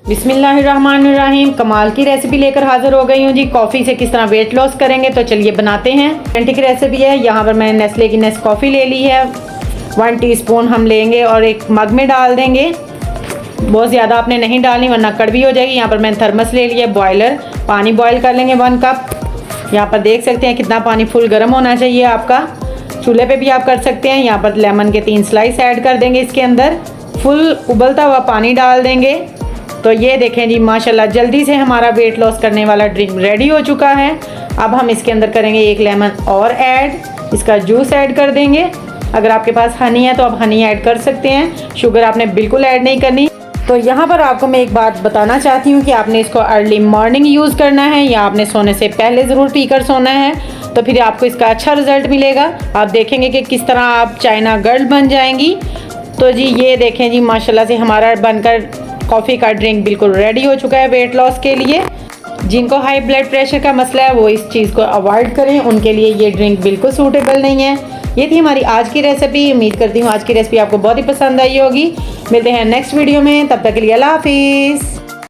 बिस्मिल्लाहिर्रहमानिर्रहीम। कमाल की रेसिपी लेकर हाजिर हो गई हूँ जी। कॉफ़ी से किस तरह वेट लॉस करेंगे, तो चलिए बनाते हैं। ऑथेंटिक रेसिपी है। यहाँ पर मैंने नेस्ले की नेस्कॉफ़ी ले ली है, 1 टीस्पून हम लेंगे और एक मग में डाल देंगे। बहुत ज़्यादा आपने नहीं डालनी वरना कड़वी हो जाएगी। यहाँ पर मैंने थर्मस ले लिया, बॉयलर, पानी बॉयल कर लेंगे 1 कप। यहाँ पर देख सकते हैं कितना पानी फुल गर्म होना चाहिए आपका। चूल्हे पे भी आप कर सकते हैं। यहाँ पर लेमन के 3 स्लाइस ऐड कर देंगे इसके अंदर। फुल उबलता हुआ पानी डाल देंगे। तो ये देखें जी, माशाल्लाह जल्दी से हमारा वेट लॉस करने वाला ड्रिंक रेडी हो चुका है। अब हम इसके अंदर करेंगे 1 लेमन और ऐड, इसका जूस ऐड कर देंगे। अगर आपके पास हनी है तो आप हनी ऐड कर सकते हैं। शुगर आपने बिल्कुल ऐड नहीं करनी। तो यहाँ पर आपको मैं एक बात बताना चाहती हूँ कि आपने इसको अर्ली मॉर्निंग यूज़ करना है या आपने सोने से पहले ज़रूर पीकर सोना है, तो फिर आपको इसका अच्छा रिजल्ट मिलेगा। आप देखेंगे कि किस तरह आप चाइना गर्ल बन जाएंगी। तो जी ये देखें जी, माशाल्लाह से हमारा बनकर कॉफ़ी का ड्रिंक बिल्कुल रेडी हो चुका है वेट लॉस के लिए। जिनको हाई ब्लड प्रेशर का मसला है वो इस चीज़ को अवॉइड करें, उनके लिए ये ड्रिंक बिल्कुल सूटेबल नहीं है। ये थी हमारी आज की रेसिपी। उम्मीद करती हूँ आज की रेसिपी आपको बहुत ही पसंद आई होगी। मिलते हैं नेक्स्ट वीडियो में, तब तक के लिए अल्लाह हाफिज़।